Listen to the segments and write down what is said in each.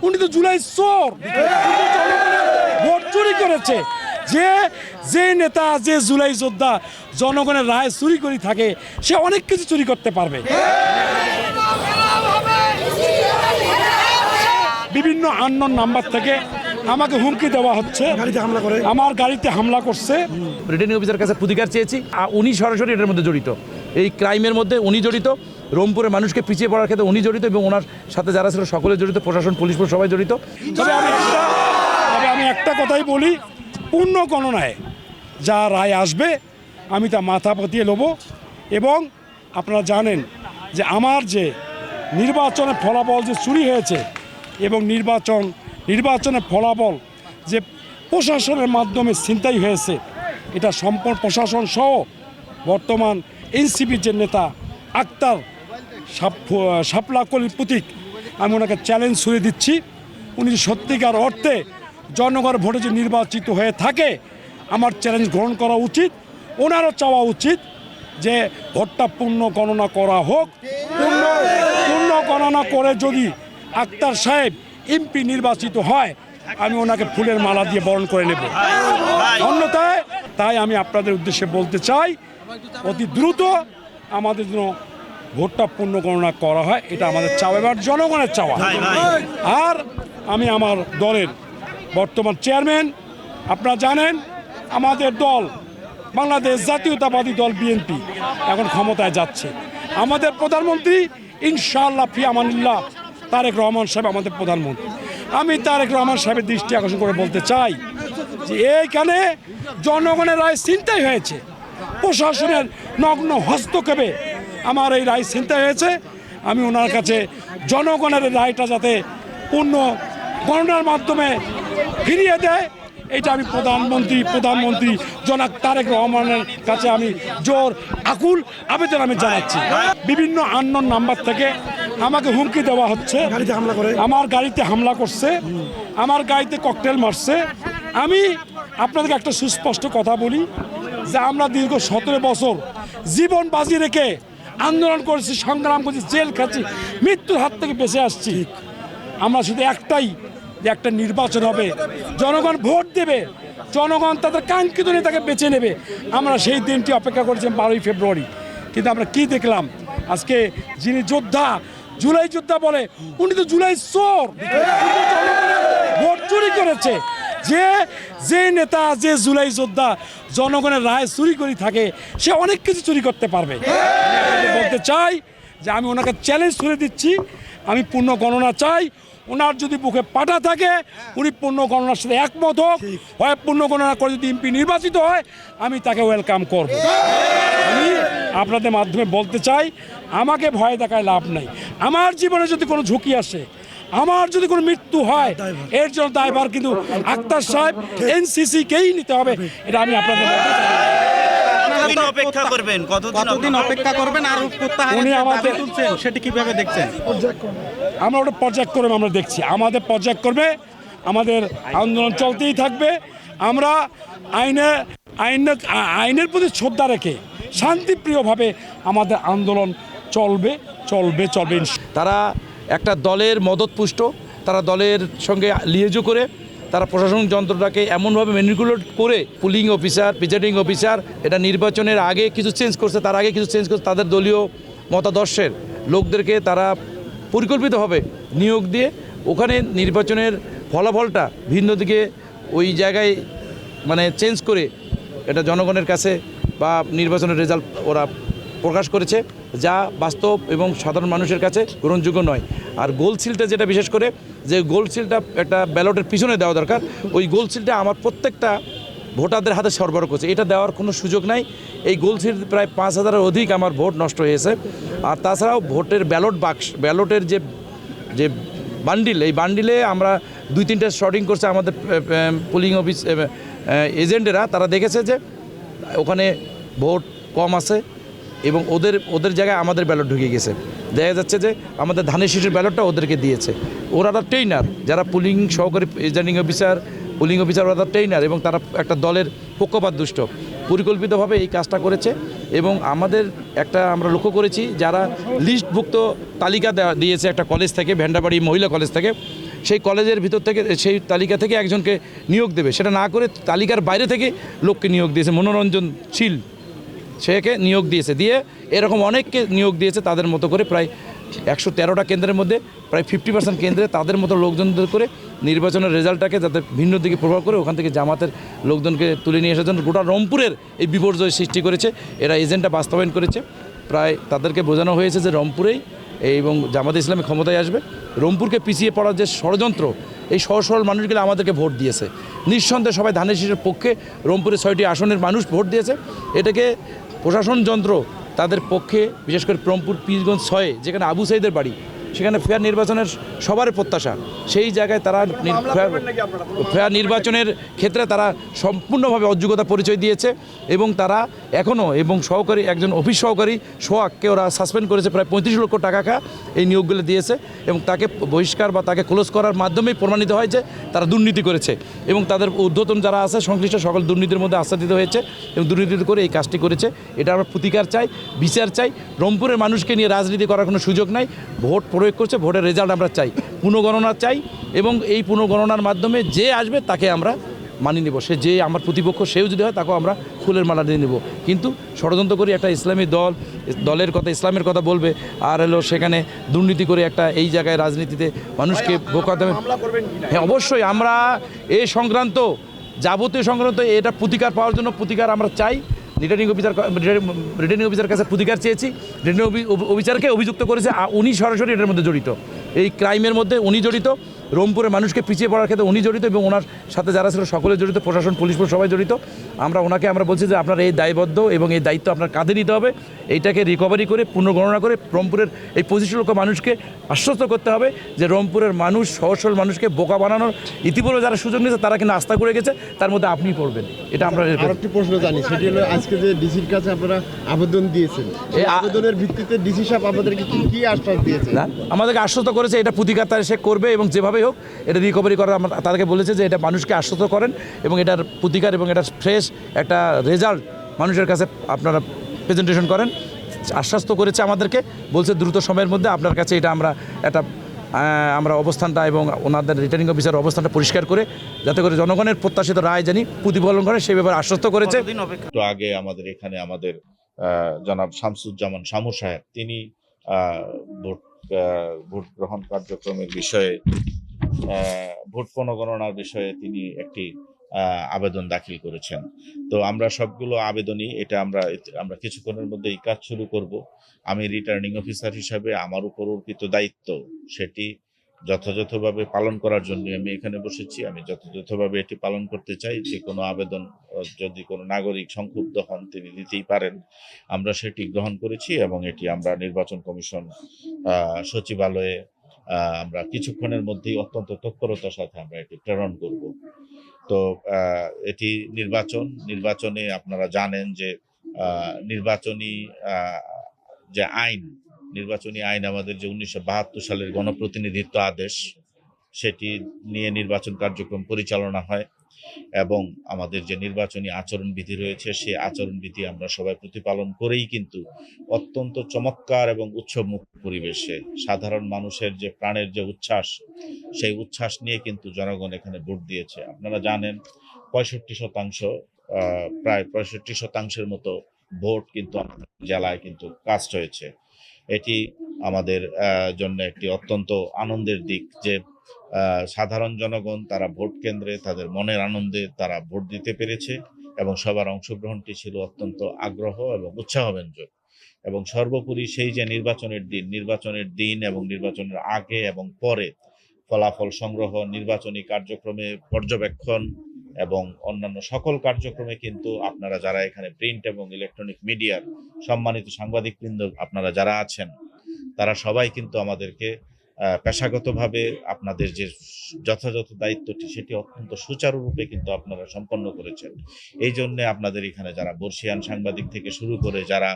উনি তো জুলাই চোর, ভোট চুরি করেছে। যে নেতা, যে জুলাই যোদ্ধা জনগণের রায় চুরি করে থাকে, সে অনেক কিছু চুরি করতে পারবে। বিভিন্ন আননোন নাম্বার থেকে আমাকে হুমকি দেওয়া হচ্ছে, আমার গাড়িতে হামলা করছে। রিটার্নিং অফিসার কাছে প্রতিকার চেয়েছি। উনি সরাসরি এটার মধ্যে জড়িত, এই ক্রাইমের মধ্যে উনি জড়িত। রংপুরের মানুষকে পিছিয়ে পড়ার ক্ষেত্রে উনি জড়িত এবং ওনার সাথে যারা ছিল সকলে জড়িত, প্রশাসন, পুলিশ সবাই জড়িত। তবে আমি একটা কথাই বলি, পূর্ণ গণনায় যা রায় আসবে আমি তা মাথা পাতিয়ে নেব। এবং আপনারা জানেন যে আমার যে নির্বাচনের ফলাফল যে চুরি হয়েছে এবং নির্বাচনের ফলাফল যে প্রশাসনের মাধ্যমে ছিনতাই হয়েছে, এটা সম্পূর্ণ প্রশাসন সহ বর্তমান এনসিপির যে নেতা আক্তার শাপলাকলির প্রতীক, আমি ওনাকে চ্যালেঞ্জ ছুড়ে দিচ্ছি। উনি সত্যিকার অর্থে জনগণের ভোটে যে নির্বাচিত হয়ে থাকে, আমার চ্যালেঞ্জ গ্রহণ করা উচিত। ওনারও চাওয়া উচিত যে ভোটটা পূর্ণ গণনা করা হোক। পূর্ণ গণনা করে যদি আক্তার সাহেব এমপি নির্বাচিত হয়, আমি ওনাকে ফুলের মালা দিয়ে বরণ করে নেব। অন্যথায় তাই আমি আপনাদের উদ্দেশ্যে বলতে চাই, অতি দ্রুত আমাদের জন্য ভোটটা পূর্ণ গণনা করা হয়, এটা আমাদের চাওয়া, এবার জনগণের চাওয়া। আর আমি আমার দলের বর্তমান চেয়ারম্যান, আপনারা জানেন আমাদের দল বাংলাদেশ জাতীয়তাবাদী দল বিএনপি এখন ক্ষমতায় যাচ্ছে। আমাদের প্রধানমন্ত্রী ইনশাআল্লাহ ফি আমানিল্লাহ তারেক রহমান সাহেব আমাদের প্রধানমন্ত্রী। আমি তারেক রহমান সাহেবের দৃষ্টি আকর্ষণ করে বলতে চাই যে এইখানে জনগণের রায় ছিনতাই হয়েছে, প্রশাসনের নগ্ন হস্তক্ষেপে আমার এই রায় ছিনতাই হয়েছে। আমি ওনার কাছে জনগণের রায়টা যাতে পূর্ণ গণনার মাধ্যমে ফিরিয়ে দেয়, এটা আমি প্রধানমন্ত্রী জনাব তারেক রহমানের কাছে আমি জোর আকুল আবেদন আমি জানাচ্ছি। বিভিন্ন আননোন নাম্বার থেকে আমাকে হুমকি দেওয়া হচ্ছে, আমার গাড়িতে হামলা করছে, আমার গাড়িতে ককটেল মারছে। আমি আপনাদেরকে একটা সুস্পষ্ট কথা বলি যে আমরা দীর্ঘ 17 বছর জীবন বাজি রেখে আন্দোলন করেছি, সংগ্রাম করেছি, জেল খাচ্ছি, মৃত্যুর হাত থেকে বেঁচে আসছি। আমরা শুধু একটাই, যে একটা নির্বাচন হবে, জনগণ ভোট দেবে, জনগণ তাদের কাঙ্ক্ষিত নেতাকে বেছে নেবে। আমরা সেই দিনটি অপেক্ষা করেছি 12ই ফেব্রুয়ারি। কিন্তু আমরা কি দেখলাম, আজকে যিনি যোদ্ধা, জুলাই যোদ্ধা বলে, উনি তো জুলাই চোর, ভোট চুরি করেছে। যে নেতা, যে জুলাই যোদ্ধা জনগণের রায় চুরি করে থাকে, সে অনেক কিছু চুরি করতে পারবে। বলতে চাই যে আমি ওনাকে চ্যালেঞ্জ ছুড়ে দিচ্ছি, আমি পূর্ণ গণনা চাই। ওনার যদি বুকে পাটা থাকে, উনি পূর্ণ গণনার সাথে একমত হোক, হয় পূর্ণ গণনা করে যদি এমপি নির্বাচিত হয়, আমি তাকে ওয়েলকাম করব। আমি আপনাদের মাধ্যমে বলতে চাই, আমাকে ভয় দেখায় লাভ নাই। আমার জীবনে যদি কোনো ঝুঁকি আসে, আমার যদি কোনো মৃত্যু হয়, এর জন্য দায়ভার কিন্তু আক্তার সাহেব এনসিসিকেই নিতে হবে। এটা আমি আপনাদের অপেক্ষা করবেন, কতদিন অপেক্ষা করবেন? আর উনি আমাদের সেটা কিভাবে দেখছেন? আমরা ওটা পর্যায়ক্রমে আমরা দেখছি, আমাদের পর্যায়ক্রমে আমাদের আন্দোলন চলতেই থাকবে। আমরা আইনের প্রতি শ্রদ্ধা রেখে শান্তিপ্রিয়ভাবে আমাদের আন্দোলন চলবে। তারা একটা দলের মদতপুষ্ট, তারা দলের সঙ্গে লিয়েজো করে তারা প্রশাসনিক যন্ত্রটাকে এমনভাবে ম্যানিপুলেট করে পুলিং অফিসার, প্রিজাইডিং অফিসার, এটা নির্বাচনের আগে কিছু চেঞ্জ করছে, তার আগে কিছু চেঞ্জ করছে, তাদের দলীয় মতাদর্শের লোকদেরকে তারা পরিকল্পিতভাবে নিয়োগ দিয়ে ওখানে নির্বাচনের ফলাফলটা ভিন্ন দিকে ওই জায়গায় মানে চেঞ্জ করে এটা জনগণের কাছে বা নির্বাচনের রেজাল্ট ওরা প্রকাশ করেছে, যা বাস্তব এবং সাধারণ মানুষের কাছে গ্রহণযোগ্য নয়। আর গোল সিলটা যেটা বিশেষ করে, যে গোল সিলটা একটা ব্যালটের পিছনে দেওয়া দরকার, ওই গোল সিলটা আমার প্রত্যেকটা ভোটারদের হাতে সরবরাহ করছে, এটা দেওয়ার কোনো সুযোগ নাই। এই গোল সিল প্রায় 5000-এর অধিক আমার ভোট নষ্ট হয়েছে। আর তাছাড়াও ভোটের ব্যালটের যে বান্ডিল, এই বান্ডিলে আমরা 2-3টা শর্টিং করছে আমাদের পুলিং অফিস এজেন্টেরা, তারা দেখেছে যে ওখানে ভোট কম আছে এবং ওদের জায়গায় আমাদের ব্যালট ঢুকে গেছে। দেখা যাচ্ছে যে আমাদের ধানের শীষের ব্যালটটা ওদেরকে দিয়েছে। ওরা ট্রেইনার, যারা পুলিং সহকারী প্রিজাইডিং অফিসার, পুলিং অফিসার, ওরা ট্রেইনার এবং তারা একটা দলের পক্ষপাত দুষ্ট পরিকল্পিতভাবে এই কাজটা করেছে। এবং আমাদের আমরা লক্ষ্য করেছি, যারা লিস্টভুক্ত তালিকা দিয়েছে একটা কলেজ থেকে, ভেন্ডাবাড়ি মহিলা কলেজ থেকে, সেই কলেজের ভিতর থেকে সেই তালিকা থেকে একজনকে নিয়োগ দেবে, সেটা না করে তালিকার বাইরে থেকে লোককে নিয়োগ দিয়েছে। মনোরঞ্জনশীল সেকে নিয়োগ দিয়েছে, দিয়ে এরকম অনেককে নিয়োগ দিয়েছে তাদের মতো করে। প্রায় 113টা কেন্দ্রের মধ্যে প্রায় 50% কেন্দ্রে তাদের মতো লোকজনদের করে নির্বাচনের রেজাল্টটাকে যাতে ভিন্ন দিকে প্রভাব করে ওখান থেকে জামাতের লোকজনকে তুলে নিয়ে আসার জন্য গোটা রংপুরের এই বিপর্যয় সৃষ্টি করেছে। এরা এজেন্ডা বাস্তবায়ন করেছে। প্রায় তাদেরকে বোঝানো হয়েছে যে রংপুরেই এবং জামাতে ইসলামী ক্ষমতায় আসবে। রংপুরকে পিছিয়ে পড়ার যে ষড়যন্ত্র, এই সহজ সরল মানুষগুলো আমাদেরকে ভোট দিয়েছে। নিঃসন্দেহে সবাই ধানের শীষের পক্ষে রংপুরে 6টি আসনের মানুষ ভোট দিয়েছে। এটাকে প্রশাসন যন্ত্র তাদের পক্ষে, বিশেষ করে রংপুর পীরগঞ্জ 6 যেখানে আবু সাইদের বাড়ি, সেখানে ফেয়ার নির্বাচনের সবার প্রত্যাশা। সেই জায়গায় তারা ফেয়ার নির্বাচনের ক্ষেত্রে তারা সম্পূর্ণভাবে অযোগ্যতা পরিচয় দিয়েছে এবং তারা এখনও এবং সহকারী একজন অফিস সহকারী সোহাগকে ওরা সাসপেন্ড করেছে, প্রায় 35 লক্ষ টাকা এই নিয়োগগুলো দিয়েছে এবং তাকে বহিষ্কার বা তাকে ক্লোজ করার মাধ্যমেই প্রমাণিত হয় যে তারা দুর্নীতি করেছে এবং তাদের ঊর্ধ্বতন যারা আছে সংশ্লিষ্ট সকল দুর্নীতির মধ্যে আশ্বাদিত হয়েছে এবং দুর্নীতি করে এই কাজটি করেছে। এটা আমরা প্রতিকার চাই, বিচার চাই। রংপুরের মানুষকে নিয়ে রাজনীতি করার কোনো সুযোগ নাই। ভোট প্রয়োগ করছে, ভোটের রেজাল্ট আমরা চাই, পুনঃগণনা চাই এবং এই পুনঃগণনার মাধ্যমে যে আসবে তাকে আমরা মানি নেব। সে যে আমার প্রতিপক্ষ সেও যদি হয় তাকেও আমরা ফুলের মালা দিয়ে নেব। কিন্তু ষড়যন্ত্র করে একটা ইসলামী দলের কথা, ইসলামের কথা বলবে আর হলো সেখানে দুর্নীতি করে একটা এই জায়গায় রাজনীতিতে মানুষকে বোকা দেবে। হ্যাঁ, অবশ্যই আমরা এই সংক্রান্ত যাবতীয় সংক্রান্ত এটা প্রতিকার পাওয়ার জন্য প্রতিকার আমরা চাই। রিটার্নিং অফিসার কাছে প্রতিকার চেয়েছি। রিটার্নিং অফিসারকে অভিযুক্ত করেছে, উনি সরাসরি এটার মধ্যে জড়িত, এই ক্রাইমের মধ্যে উনি জড়িত। রংপুরের মানুষকে পিছিয়ে পড়ার ক্ষেত্রে উনি জড়িত এবং ওনার সাথে যারা ছিল সকলে জড়িত, প্রশাসন, পুলিশ সবাই জড়িত। আমরা বলছি যে আপনার এই দায়বদ্ধ এবং এই দায়িত্ব আপনার কাঁধে নিতে হবে। এইটাকে রিকভারি করে পুনর্গণনা করে রংপুরের এই 25 লক্ষ মানুষকে আশ্বস্ত করতে হবে যে রংপুরের মানুষ, সহজ সরল মানুষকে বোকা বানানোর ইতিপূর্বে যারা সুযোগ নিয়েছে তারা কিন্তু আস্থা করে গেছে, তার মধ্যে আপনি পড়বেন। এটা আমরা আরেকটি প্রশ্ন জানি, সেটি হলো আজকে যে ডিসির কাছে আপনারা আবেদন দিয়েছেন, এই আবেদনের ভিত্তিতে ডিসি সাহেব আপনাদেরকে কি আশ্বাস দিয়েছে? না, আমাদেরকে আশ্বস্ত করেছে এটা প্রতিকার তারা সে করবে এবং যেভাবেই হোক এটা রিকভারি করার আমরা তাদেরকে বলেছে যে এটা মানুষকে আশ্বস্ত করেন এবং এটার প্রতিকার এবং এটা ফ্রেশ একটা রেজাল্ট মানুষের কাছে আপনারা প্রেজেন্টেশন করেন। আশ্বস্ত করেছে আমাদেরকে, বলছে দ্রুত সময়ের মধ্যে আপনার কাছে এটা আমরা অবস্থানটা এবং ওনাদের রিটার্নিং অফিসার অবস্থানটা পরিষ্কার করে যাতে করে জনগণের প্রত্যাশিত রায় জানি প্রতিফলন করে সেই ব্যাপারে আশ্বস্ত করেছে। একটু আগে আমাদের এখানে জনাব শামসুজ্জামান শামুর সাহেব তিনি ভোট গ্রহণ কার্যক্রমের বিষয়ে, ভোট পুনঃগণনার বিষয়ে তিনি একটি আবেদন দাখিল করেছেন। তো আমরা সবগুলো আবেদনই আমরা কিছুক্ষণের মধ্যে এই কাজ শুরু করব। আমি রিটার্নিং অফিসার হিসাবে আমার উপর অর্পিত দায়িত্ব সেটি যথাযথভাবে পালন করার জন্য আমি এখানে বসেছি। আমি যথাযথভাবে এটি পালন করতে চাই। যে কোনো আবেদন যদি কোনো নাগরিক সংক্ষুব্ধ হন তিনি দিতেই পারেন, আমরা সেটি গ্রহণ করেছি এবং এটি আমরা নির্বাচন কমিশন সচিবালয়ে আমরা কিছুক্ষণের মধ্যেই অত্যন্ত তৎপরতার সাথে আমরা এটি প্রেরণ করব। তো এটি নির্বাচনে আপনারা জানেন যে নির্বাচনী আইন আমাদের যে 1972 সালের গণপ্রতিনিধিত্ব আদেশ, সেটি নিয়ে নির্বাচন কার্যক্রম পরিচালনা হয় এবং আমাদের যে নির্বাচনী আচরণবিধি রয়েছে সেই আচরণবিধি আমরা সবাই প্রতিপালন করেই কিন্তু অত্যন্ত চমৎকার এবং উৎসবমুখর পরিবেশে সাধারণ মানুষের যে প্রাণের যে উচ্ছ্বাস, সেই উচ্ছ্বাস নিয়ে কিন্তু জনগণ এখানে ভোট দিয়েছে। আপনারা জানেন 65% প্রায় 65% মতো ভোট কিন্তু আমাদের জেলায় কিন্তু কাস্ট হয়েছে। এটি আমাদের জন্য একটি অত্যন্ত আনন্দের দিক যে সাধারণ জনগণ তারা ভোট কেন্দ্রে তাদের মনের আনন্দে তারা ভোট দিতে পেরেছে এবং সবার অংশগ্রহণটি ছিল অত্যন্ত আগ্রহ এবং উৎসাহব্যঞ্জক। এবং সর্বোপরি সেই যে নির্বাচনের দিন এবং নির্বাচনের আগে এবং পরে ফলাফল সংগ্রহ, নির্বাচনী কার্যক্রমে পর্যবেক্ষণ এবং অন্যান্য সকল কার্যক্রমে কিন্তু আপনারা যারা এখানে প্রিন্ট এবং ইলেকট্রনিক মিডিয়ার সম্মানিত সাংবাদিকবৃন্দ আপনারা যারা আছেন তারা সবাই কিন্তু আমাদেরকে পেশাগতভাবে আপনাদের যে যথাযথ দায়িত্বটি সেটি অত্যন্ত সুচারুরূপে কিন্তু আপনারা সম্পন্ন করেছেন। এই জন্যে আপনাদের এখানে যারা বর্ষিয়ান সাংবাদিক থেকে শুরু করে যারা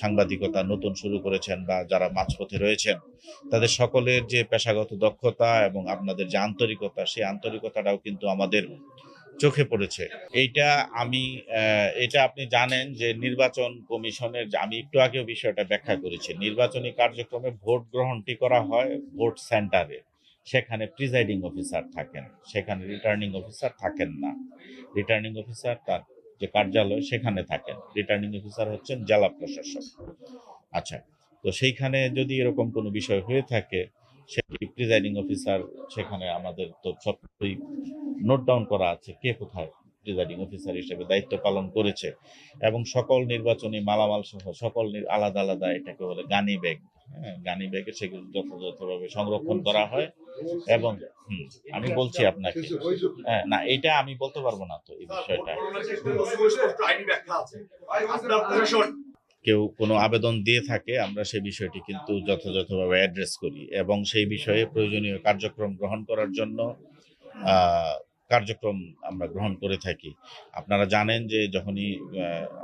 সাংবাদিকতা নতুন শুরু করেছেন বা যারা মাঝপথে রয়েছেন তাদের সকলের যে পেশাগত দক্ষতা এবং আপনাদের যে আন্তরিকতা, সেই আন্তরিকতাটাও কিন্তু আমাদের চোখে পড়েছে। এটা আপনি জানেন যে নির্বাচন কমিশনের, আমি একটু আগেও বিষয়টা ব্যাখ্যা করেছি, নির্বাচনী কার্যক্রমে ভোট গ্রহণটি করা হয় ভোট সেন্টারে। সেখানে প্রিজাইডিং অফিসার থাকেন, সেখানে রিটার্নিং অফিসার থাকেন না। রিটার্নিং অফিসার তার যে কার্যালয় সেখানে থাকেন, রিটার্নিং অফিসার হচ্ছেন জেলা প্রশাসক। আচ্ছা, তো সেইখানে যদি এরকম কোনো বিষয় হয়ে থাকে, সেটি প্রিজাইডিং অফিসার, সেখানে আমাদের তো সবই নোট ডাউন করা আছে কে কোথায় প্রিজাইডিং অফিসার হিসেবে দায়িত্ব পালন করেছে, এবং সকল নির্বাচনী মালামাল সহ সকল আলাদা আলাদা এটাকে বলে গানি ব্যাগ, গানি ব্যাগে সেগুলো যথাযথভাবে সংরক্ষণ করা হয়। এবং আমি বলছি আপনাকে, না এটা আমি বলতে পারবো না তো এই বিষয়টা। কেউ কোনো আবেদন দিয়ে থাকে, আমরা সেই বিষয়টি কিন্তু যথাযথভাবে অ্যাড্রেস করি এবং সেই বিষয়ে প্রয়োজনীয় কার্যক্রম গ্রহণ করার জন্য কার্যক্রম আমরা গ্রহণ করে থাকি। আপনারা জানেন যে যখনই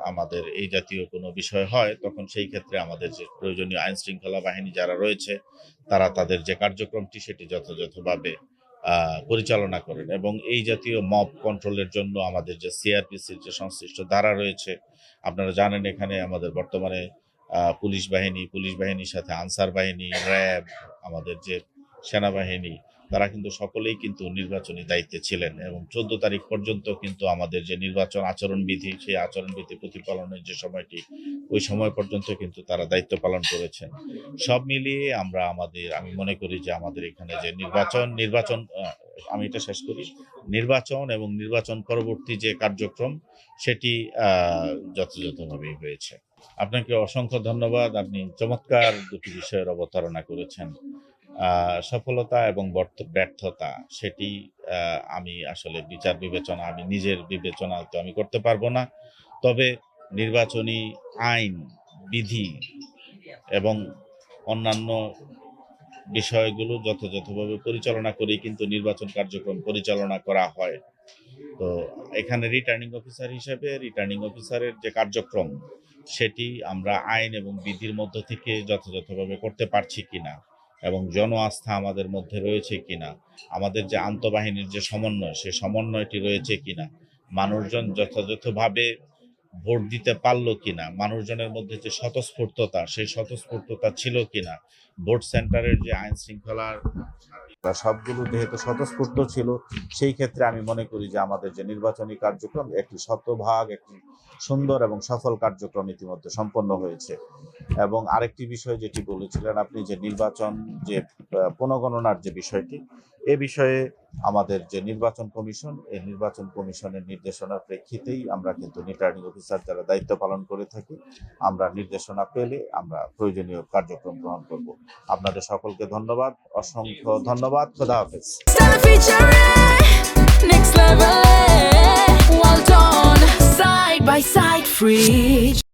আমাদের এই জাতীয় কোনো বিষয় হয়, তখন সেই ক্ষেত্রে আমাদের যে প্রয়োজনীয় আইন শৃঙ্খলা বাহিনী যারা রয়েছে, তারা তাদের যে কার্যক্রমটি সেটি যথাযথভাবে পরিচালনা করেন। এবং এই জাতীয় মব কন্ট্রোলের জন্য আমাদের যে সিআরপিসির যে সংশ্লিষ্ট ধারা রয়েছে, আপনারা জানেন এখানে আমাদের বর্তমানে পুলিশ বাহিনীর সাথে আনসার বাহিনী, র্যাব, আমাদের যে সেনাবাহিনী, তারা কিন্তু সকলেই কিন্তু নির্বাচনী দায়িত্বে ছিলেন এবং 14 তারিখ পর্যন্ত কিন্তু আমাদের যে নির্বাচন আচরণবিধি, সেই আচরণবিধি প্রতিপালনের যে সময়টি, ওই সময় পর্যন্ত কিন্তু তারা দায়িত্ব পালন করেছেন। সব মিলিয়ে আমি মনে করি যে আমাদের এখানে যে নির্বাচন আমি এটা শেষ করি, নির্বাচন এবং নির্বাচন পরবর্তী যে কার্যক্রম সেটি যথাযথভাবেই হয়েছে। আপনাকে অসংখ্য ধন্যবাদ। আপনি চমৎকার দুটি বিষয়ের অবতারণা করেছেন। সফলতা এবং ব্যর্থতা সেটি আমি আসলে বিচার বিবেচনা, আমি নিজের বিবেচনা তো আমি করতে পারবো না। তবে নির্বাচনী আইন, বিধি এবং অন্যান্য বিষয়গুলো যথাযথভাবে পরিচালনা করেই কিন্তু নির্বাচন কার্যক্রম পরিচালনা করা হয়। তো এখানে রিটার্নিং অফিসার হিসেবে রিটার্নিং অফিসারের যে কার্যক্রম সেটি আমরা আইন এবং বিধির মধ্য থেকে যথাযথভাবে করতে পারছি কিনা এবং জন আস্থা আমাদের মধ্যে রয়েছে কিনা, আমাদের যে আন্তঃবাহিনীর যে সমন্বয়, সেই সমন্বয়টি রয়েছে কিনা, মানুষজন যথাযথভাবে ভোট দিতে পারলো কিনা, মানুষজনের মধ্যে যে স্বতঃস্ফূর্ততা, সেই স্বতঃস্ফূর্ততা ছিল কিনা, ভোট সেন্টারের যে আইন শৃঙ্খলার সবগুলো যেহেতু স্বতঃস্ফূর্ত ছিল, সেই ক্ষেত্রে আমি মনে করি যে আমাদের যে নির্বাচনী কার্যক্রম একটি শতভাগ একটি সুন্দর এবং সফল কার্যক্রম ইতিমধ্যে সম্পন্ন হয়েছে। এবং আরেকটি বিষয় যেটি বলেছিলেন আপনি, যে নির্বাচন যে পুনঃগণনার যে বিষয়টি, এ বিষয়ে আমাদের যে নির্বাচন কমিশন, এই নির্বাচন কমিশনের নির্দেশনার প্রেক্ষিতেই আমরা কিন্তু রিটার্নিং অফিসার যারা দায়িত্ব পালন করে থাকি, আমরা নির্দেশনা পেলে আমরা প্রয়োজনীয় কার্যক্রম গ্রহণ করব। আপনাদের সকলকে ধন্যবাদ, অসংখ্য ধন্যবাদ। খোদা হাফেজ। Next level, well done, side by side, free.